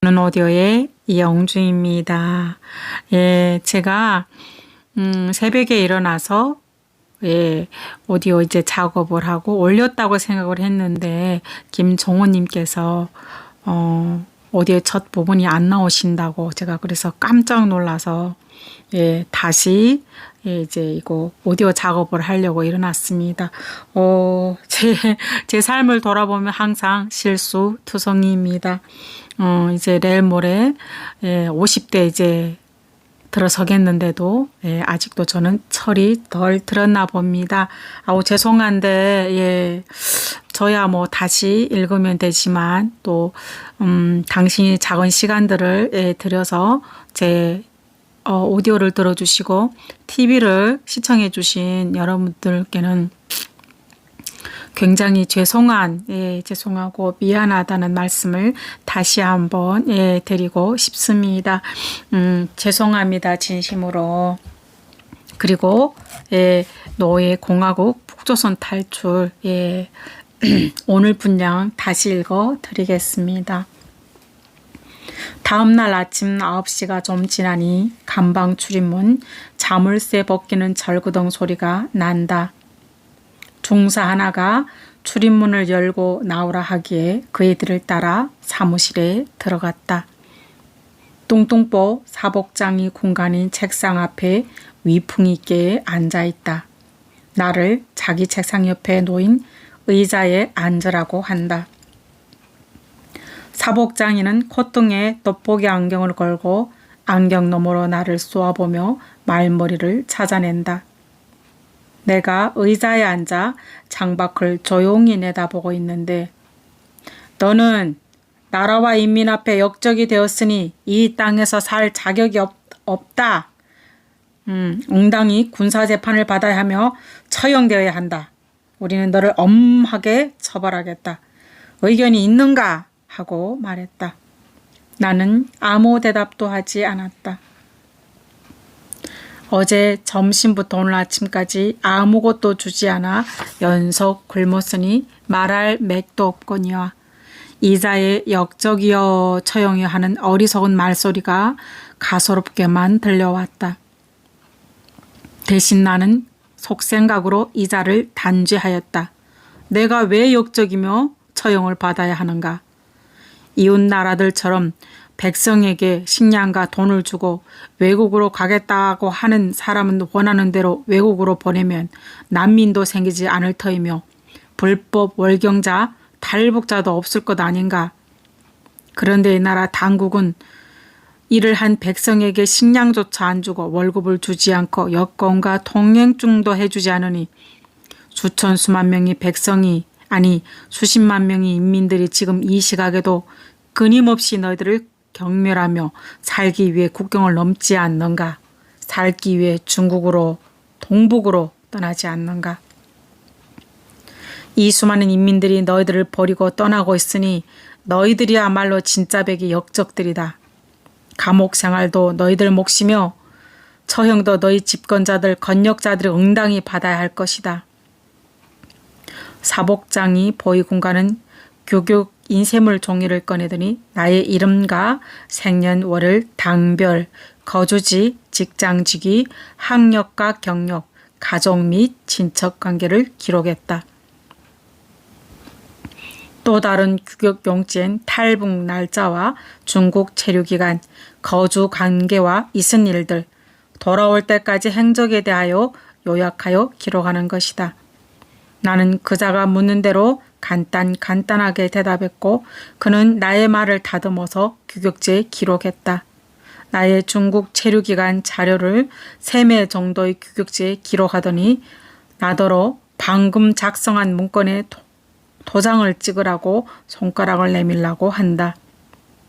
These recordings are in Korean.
저는 오디오의 이영주입니다. 예, 제가 새벽에 일어나서 오디오 이제 작업을 하고 올렸다고 생각을 했는데 김종호님께서 오디오 첫 부분이 안 나오신다고 제가 그래서 깜짝 놀라서 다시 이제 이거 오디오 작업을 하려고 일어났습니다. 제 삶을 돌아보면 항상 실수투성이입니다. 이제 내일 모레 50대 이제 들어서겠는데도 아직도 저는 철이 덜 들었나 봅니다. 아우 죄송한데 저야 뭐 다시 읽으면 되지만 또 당신이 작은 시간들을 들여서 제 오디오를 들어주시고 TV를 시청해 주신 여러분들께는 굉장히 죄송하고 미안하다는 말씀을 다시 한번 드리고 싶습니다. 죄송합니다. 진심으로. 그리고 노예 공화국 북조선 탈출 오늘 분량 다시 읽어 드리겠습니다. 다음날 아침 9시가 좀 지나니 감방 출입문 자물쇠 벗기는 절구덩 소리가 난다. 중사 하나가 출입문을 열고 나오라 하기에 그이들을 따라 사무실에 들어갔다. 뚱뚱보 사복장이 공간인 책상 앞에 위풍 있게 앉아있다. 나를 자기 책상 옆에 놓인 의자에 앉으라고 한다. 사복장이는 콧등에 돋보기 안경을 걸고 안경 너머로 나를 쏘아보며 말머리를 찾아낸다. 내가 의자에 앉아 창밖을 조용히 내다보고 있는데 너는 나라와 인민 앞에 역적이 되었으니 이 땅에서 살 자격이 없다. 응당히 군사재판을 받아야 하며 처형되어야 한다. 우리는 너를 엄하게 처벌하겠다. 의견이 있는가? 하고 말했다. 나는 아무 대답도 하지 않았다. 어제 점심부터 오늘 아침까지 아무것도 주지 않아 연속 굶었으니 말할 맥도 없거니와 이자의 역적이여 처형이여 하는 어리석은 말소리가 가소롭게만 들려왔다. 대신 나는 속생각으로 이자를 단죄하였다. 내가 왜 역적이며 처형을 받아야 하는가? 이웃 나라들처럼 백성에게 식량과 돈을 주고 외국으로 가겠다고 하는 사람은 원하는 대로 외국으로 보내면 난민도 생기지 않을 터이며 불법 월경자, 탈북자도 없을 것 아닌가. 그런데 이 나라 당국은 일을 한 백성에게 식량조차 안 주고 월급을 주지 않고 여권과 통행증도 해주지 않으니 수천 수만 명의 백성이 아니 수십만 명의 인민들이 지금 이 시각에도 끊임없이 너희들을 경멸하며 살기 위해 국경을 넘지 않는가? 살기 위해 중국으로 동북으로 떠나지 않는가? 이 수많은 인민들이 너희들을 버리고 떠나고 있으니 너희들이야말로 진짜 백의 역적들이다. 감옥 생활도 너희들 몫이며 처형도 너희 집권자들 권력자들이 응당히 받아야 할 것이다. 사복장이 보이군가는 교육 인쇄물 종이를 꺼내더니 나의 이름과 생년월일, 당별, 거주지, 직장직위, 학력과 경력, 가족 및 친척관계를 기록했다. 또 다른 규격용지엔 탈북 날짜와 중국 체류기간, 거주 관계와 있은 일들, 돌아올 때까지 행적에 대하여 요약하여 기록하는 것이다. 나는 그자가 묻는 대로 간단하게 대답했고 그는 나의 말을 다듬어서 규격지에 기록했다. 나의 중국 체류기간 자료를 3매 정도의 규격지에 기록하더니 나더러 방금 작성한 문건에 도장을 찍으라고 손가락을 내밀라고 한다.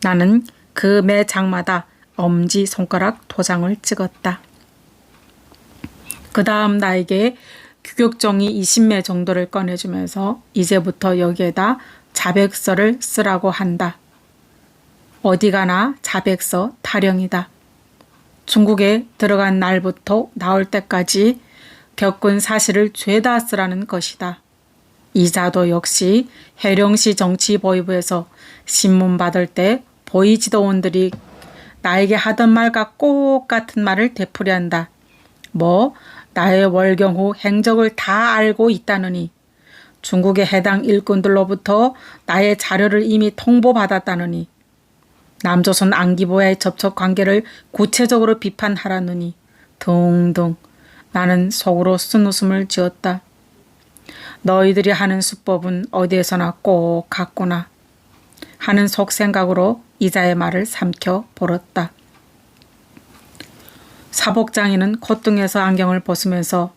나는 그 매 장마다 엄지손가락 도장을 찍었다. 그 다음 나에게 규격종이 20매 정도를 꺼내주면서 이제부터 여기에다 자백서를 쓰라고 한다. 어디 가나 자백서 타령이다. 중국에 들어간 날부터 나올 때까지 겪은 사실을 죄다 쓰라는 것이다. 이자도 역시 해령시 정치보위부에서 신문 받을 때 보이지도원들이 나에게 하던 말과 꼭 같은 말을 되풀이한다. 뭐 나의 월경 후 행적을 다 알고 있다느니, 중국의 해당 일꾼들로부터 나의 자료를 이미 통보받았다느니, 남조선 안기부와의 접촉 관계를 구체적으로 비판하라느니 등등. 나는 속으로 쓴웃음을 지었다. 너희들이 하는 수법은 어디에서나 꼭 같구나 하는 속생각으로 이자의 말을 삼켜 보았다. 사복장이는 콧등에서 안경을 벗으면서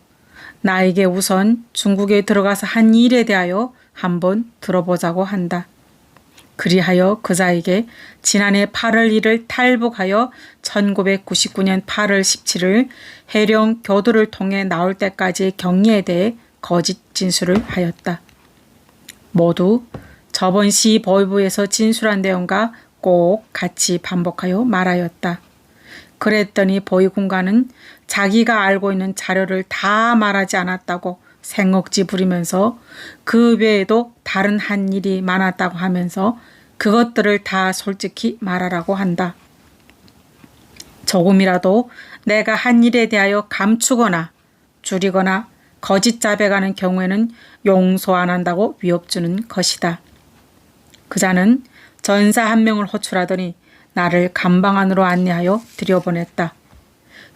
나에게 우선 중국에 들어가서 한 일에 대하여 한번 들어보자고 한다. 그리하여 그자에게 지난해 8월 1일 탈북하여 1999년 8월 17일 해령 교두를 통해 나올 때까지의 경위에 대해 거짓 진술을 하였다. 모두 저번 시 보위부에서 진술한 내용과 꼭 같이 반복하여 말하였다. 그랬더니 보위군관은 자기가 알고 있는 자료를 다 말하지 않았다고 생억지 부리면서 그 외에도 다른 한 일이 많았다고 하면서 그것들을 다 솔직히 말하라고 한다. 조금이라도 내가 한 일에 대하여 감추거나 줄이거나 거짓 자백하는 경우에는 용서 안 한다고 위협 주는 것이다. 그자는 전사 한 명을 호출하더니 나를 감방 안으로 안내하여 들여보냈다.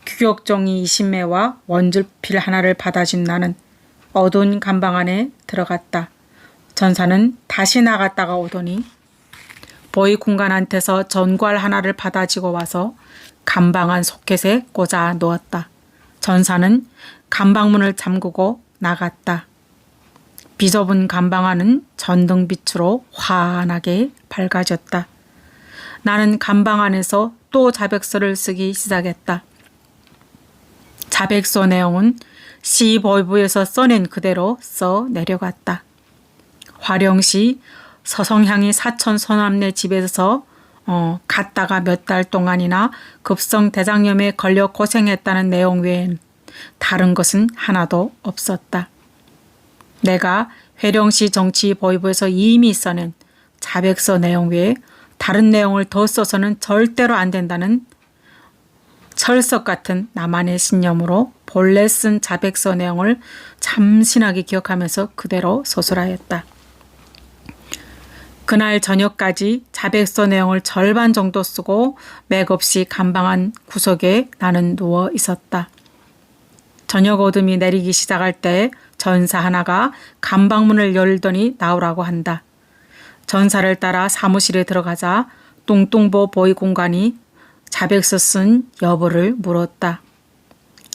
규격종이 20매와 원줄필 하나를 받아준 나는 어두운 감방 안에 들어갔다. 전사는 다시 나갔다가 오더니 보위군관한테서 전괄 하나를 받아지고 와서 감방 안 소켓에 꽂아 놓았다. 전사는 감방문을 잠그고 나갔다. 비좁은 감방 안은 전등빛으로 환하게 밝아졌다. 나는 감방 안에서 또 자백서를 쓰기 시작했다. 자백서 내용은 시보위부에서 써낸 그대로 써 내려갔다. 화령시 서성향이 사촌 서남네 집에서 갔다가 몇 달 동안이나 급성 대장염에 걸려 고생했다는 내용 외엔 다른 것은 하나도 없었다. 내가 회령시 정치보위부에서 이미 써낸 자백서 내용 외에 다른 내용을 더 써서는 절대로 안 된다는 철석 같은 나만의 신념으로 본래 쓴 자백서 내용을 참신하게 기억하면서 그대로 서술하였다. 그날 저녁까지 자백서 내용을 절반 정도 쓰고 맥없이 감방안 구석에 나는 누워 있었다. 저녁 어둠이 내리기 시작할 때 전사 하나가 감방문을 열더니 나오라고 한다. 전사를 따라 사무실에 들어가자 뚱뚱보 보위군관이 자백서 쓴 여부를 물었다.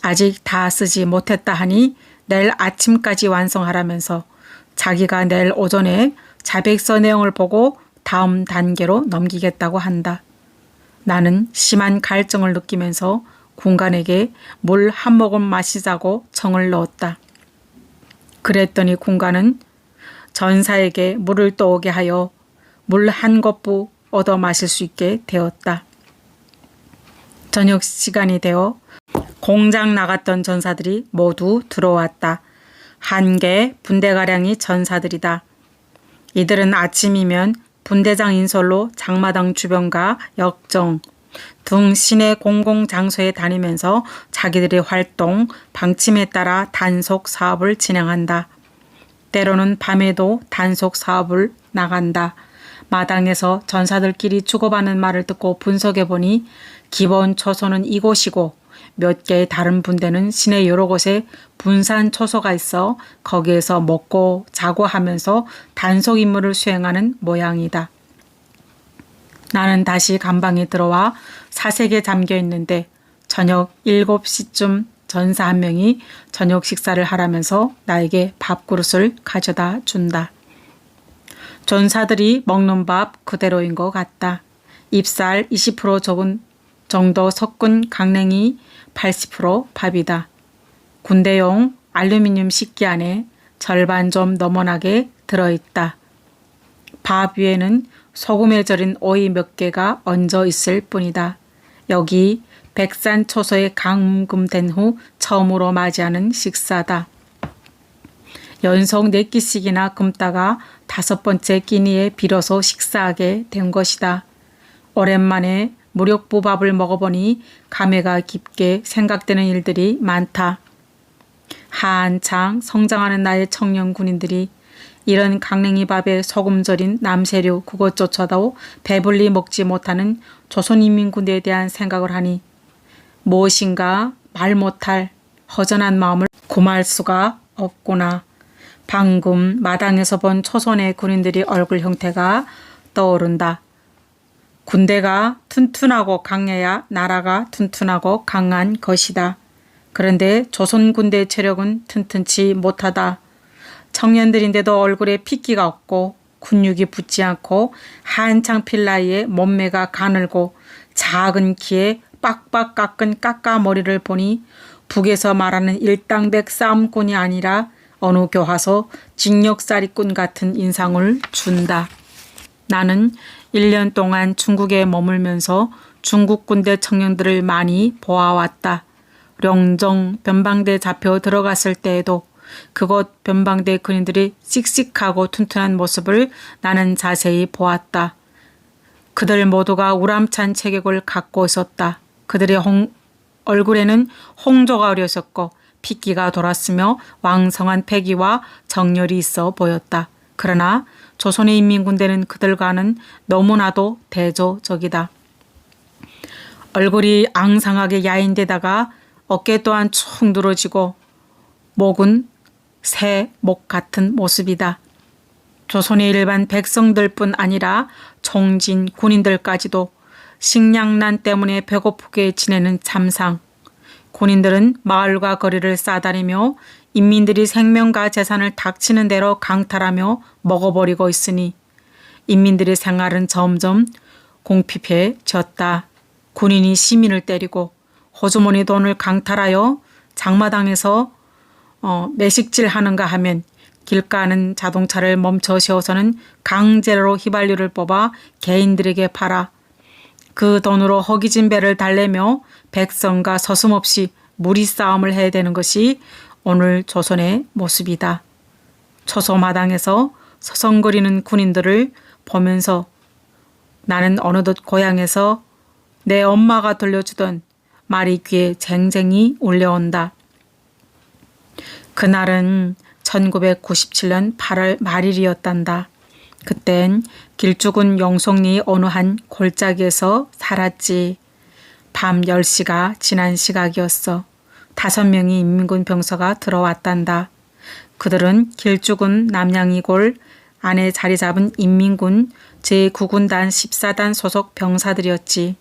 아직 다 쓰지 못했다 하니 내일 아침까지 완성하라면서 자기가 내일 오전에 자백서 내용을 보고 다음 단계로 넘기겠다고 한다. 나는 심한 갈증을 느끼면서 군관에게 물 한 모금 마시자고 청을 넣었다. 그랬더니 군관은 전사에게 물을 떠오게 하여 물 한 kop부 얻어 마실 수 있게 되었다. 저녁 시간이 되어 공장 나갔던 전사들이 모두 들어왔다. 1개 분대가량이 전사들이다. 이들은 아침이면 분대장 인솔로 장마당 주변과 역정 등 시내 공공장소에 다니면서 자기들의 활동, 방침에 따라 단속 사업을 진행한다. 때로는 밤에도 단속 사업을 나간다. 마당에서 전사들끼리 주고받는 말을 듣고 분석해보니 기본 초소는 이곳이고 몇 개의 다른 분대는 시내 여러 곳에 분산 초소가 있어 거기에서 먹고 자고 하면서 단속 임무를 수행하는 모양이다. 나는 다시 감방에 들어와 사색에 잠겨 있는데 저녁 7시쯤 전사 한 명이 저녁 식사를 하라면서 나에게 밥그릇을 가져다 준다. 전사들이 먹는 밥 그대로인 것 같다. 잎살 20% 적은 정도 섞은 강냉이 80% 밥이다. 군대용 알루미늄 식기 안에 절반 좀 너머나게 들어있다. 밥 위에는 소금에 절인 오이 몇 개가 얹어 있을 뿐이다. 여기 백산 초소에 감금된 후 처음으로 맞이하는 식사다. 연속 4끼씩이나 굶다가 5번째 끼니에 비로소 식사하게 된 것이다. 오랜만에 무력보밥을 먹어보니 감회가 깊게 생각되는 일들이 많다. 한창 성장하는 나의 청년 군인들이 이런 강냉이 밥에 소금 절인 남세류 그것조차도 배불리 먹지 못하는 조선인민군대에 대한 생각을 하니 무엇인가 말 못할 허전한 마음을 구할 수가 없구나. 방금 마당에서 본 초선의 군인들의 얼굴 형태가 떠오른다. 군대가 튼튼하고 강해야 나라가 튼튼하고 강한 것이다. 그런데 조선 군대 체력은 튼튼치 못하다. 청년들인데도 얼굴에 핏기가 없고 근육이 붙지 않고 한창 필 나이에 몸매가 가늘고 작은 키에 빡빡 깎은 까까머리를 보니 북에서 말하는 일당백 싸움꾼이 아니라 어느 교화소 징역살이꾼 같은 인상을 준다. 나는 1년 동안 중국에 머물면서 중국 군대 청년들을 많이 보아왔다. 룡정 변방대 잡혀 들어갔을 때에도 그곳 변방대 군인들이 씩씩하고 튼튼한 모습을 나는 자세히 보았다. 그들 모두가 우람찬 체격을 갖고 있었다. 그들의 얼굴에는 홍조가 어렸었고 핏기가 돌았으며 왕성한 패기와 정열이 있어 보였다. 그러나 조선의 인민군대는 그들과는 너무나도 대조적이다. 얼굴이 앙상하게 야인데다가 어깨 또한 축 늘어지고 목은 새 목 같은 모습이다. 조선의 일반 백성들뿐 아니라 총진 군인들까지도 식량난 때문에 배고프게 지내는 참상. 군인들은 마을과 거리를 싸다니며 인민들이 생명과 재산을 닥치는 대로 강탈하며 먹어버리고 있으니 인민들의 생활은 점점 공핍해졌다. 군인이 시민을 때리고 호주머니 돈을 강탈하여 장마당에서 매식질 하는가 하면 길가는 자동차를 멈춰 세워서는 강제로 휘발유를 뽑아 개인들에게 팔아 그 돈으로 허기진 배를 달래며 백성과 서슴없이 무리 싸움을 해야 되는 것이 오늘 조선의 모습이다. 초소마당에서 서성거리는 군인들을 보면서 나는 어느덧 고향에서 내 엄마가 들려주던 말이 귀에 쟁쟁이 울려온다. 그날은 1997년 8월 말일이었단다. 그땐 길쭉은 용속리 어느 한 골짜기에서 살았지. 밤 10시가 지난 시각이었어. 5명의 인민군 병사가 들어왔단다. 그들은 길쭉은 남양이골 안에 자리 잡은 인민군 제9군단 14단 소속 병사들이었지.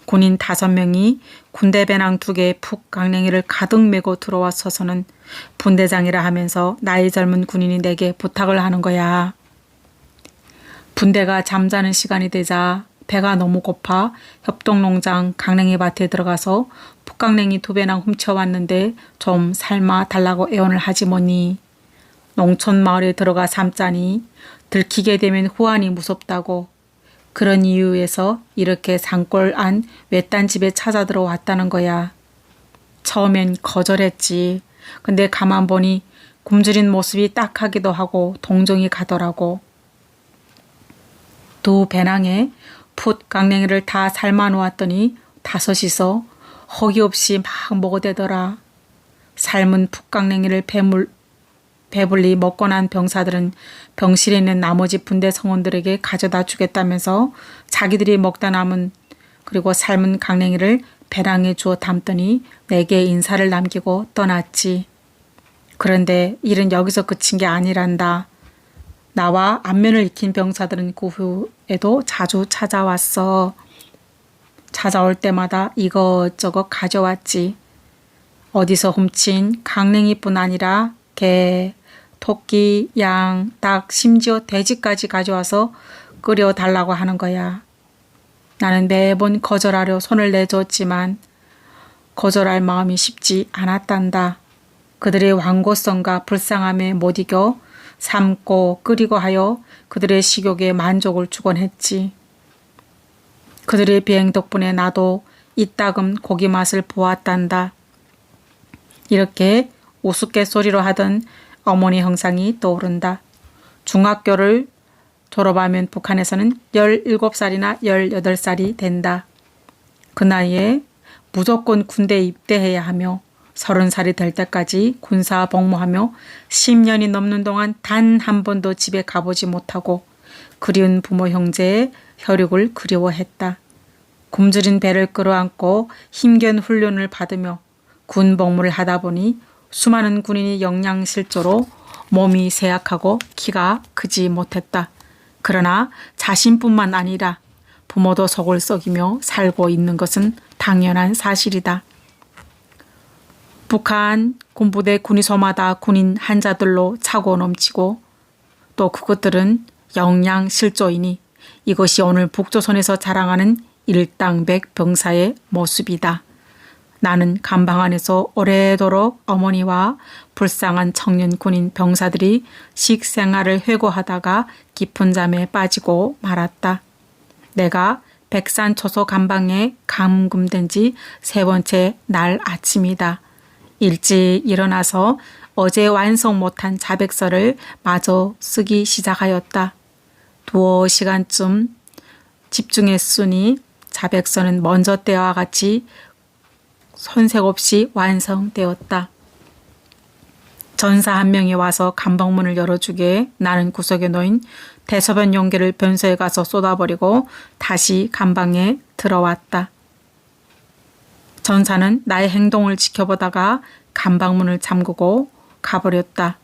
군인 5명이 군대 배낭 2개에 푹 강냉이를 가득 메고 들어와 서서는 분대장이라 하면서 나이 젊은 군인이 내게 부탁을 하는 거야. 분대가 잠자는 시간이 되자 배가 너무 고파 협동농장 강냉이 밭에 들어가서 풋강냉이 2배낭 훔쳐왔는데 좀 삶아 달라고 애원을 하지 뭐니. 농촌 마을에 들어가 삶자니 들키게 되면 후환이 무섭다고. 그런 이유에서 이렇게 산골 안 외딴 집에 찾아 들어왔다는 거야. 처음엔 거절했지. 근데 가만 보니 굶주린 모습이 딱하기도 하고 동정이 가더라고. 2 배낭에 풋 강냉이를 다 삶아 놓았더니 5이서 허기 없이 막 먹어대더라. 삶은 풋 강냉이를 배불리 먹고 난 병사들은 병실에 있는 나머지 분대 성원들에게 가져다 주겠다면서 자기들이 먹다 남은 그리고 삶은 강냉이를 배낭에 주어 담더니 내게 인사를 남기고 떠났지. 그런데 일은 여기서 그친 게 아니란다. 나와 안면을 익힌 병사들은 그 후에도 자주 찾아왔어. 찾아올 때마다 이것저것 가져왔지. 어디서 훔친 강냉이뿐 아니라 개, 토끼, 양, 닭, 심지어 돼지까지 가져와서 끓여달라고 하는 거야. 나는 매번 거절하려 손을 내줬지만 거절할 마음이 쉽지 않았단다. 그들의 완고성과 불쌍함에 못 이겨 삶고 끓이고 하여 그들의 식욕에 만족을 주곤 했지. 그들의 비행 덕분에 나도 이따금 고기 맛을 보았단다. 이렇게 우스갯소리로 하던 어머니 형상이 떠오른다. 중학교를 졸업하면 북한에서는 17살이나 18살이 된다. 그 나이에 무조건 군대에 입대해야 하며 30살이 될 때까지 군사 복무하며 10년이 넘는 동안 단 한 번도 집에 가보지 못하고 그리운 부모 형제의 혈육을 그리워했다. 굶주린 배를 끌어안고 힘겨운 훈련을 받으며 군 복무를 하다 보니 수많은 군인이 영양실조로 몸이 쇠약하고 키가 크지 못했다. 그러나 자신뿐만 아니라 부모도 속을 썩이며 살고 있는 것은 당연한 사실이다. 북한 군부대 군의소마다 군인 한자들로 차고 넘치고 또 그것들은 영양실조이니 이것이 오늘 북조선에서 자랑하는 일당백 병사의 모습이다. 나는 감방 안에서 오래도록 어머니와 불쌍한 청년 군인 병사들이 식생활을 회고하다가 깊은 잠에 빠지고 말았다. 내가 백산초소 감방에 감금된 지 3번째 날 아침이다. 일찍 일어나서 어제 완성 못한 자백서를 마저 쓰기 시작하였다. 2시간쯤 집중했으니 자백서는 먼저 때와 같이 손색 없이 완성되었다. 전사 한 명이 와서 감방문을 열어주게 나는 구석에 놓인 대소변 용기를 변소에 가서 쏟아버리고 다시 감방에 들어왔다. 전사는 나의 행동을 지켜보다가 감방문을 잠그고 가버렸다.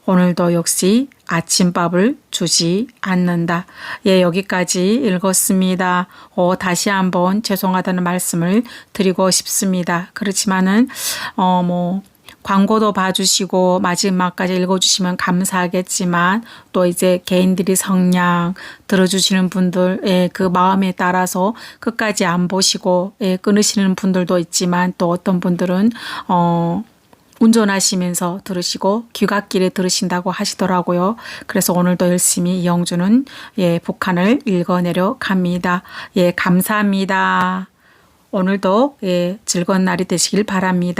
오늘도 역시 아침밥을 주지 않는다. 예, 여기까지 읽었습니다. 다시 한번 죄송하다는 말씀을 드리고 싶습니다. 그렇지만은 광고도 봐주시고 마지막까지 읽어주시면 감사하겠지만 또 이제 개인들이 성량 들어주시는 분들의 그 마음에 따라서 끝까지 안 보시고 끊으시는 분들도 있지만 또 어떤 분들은 운전하시면서 들으시고 귀갓길에 들으신다고 하시더라고요. 그래서 오늘도 열심히 이영주는 북한을 읽어내려 갑니다. 감사합니다. 오늘도 즐거운 날이 되시길 바랍니다.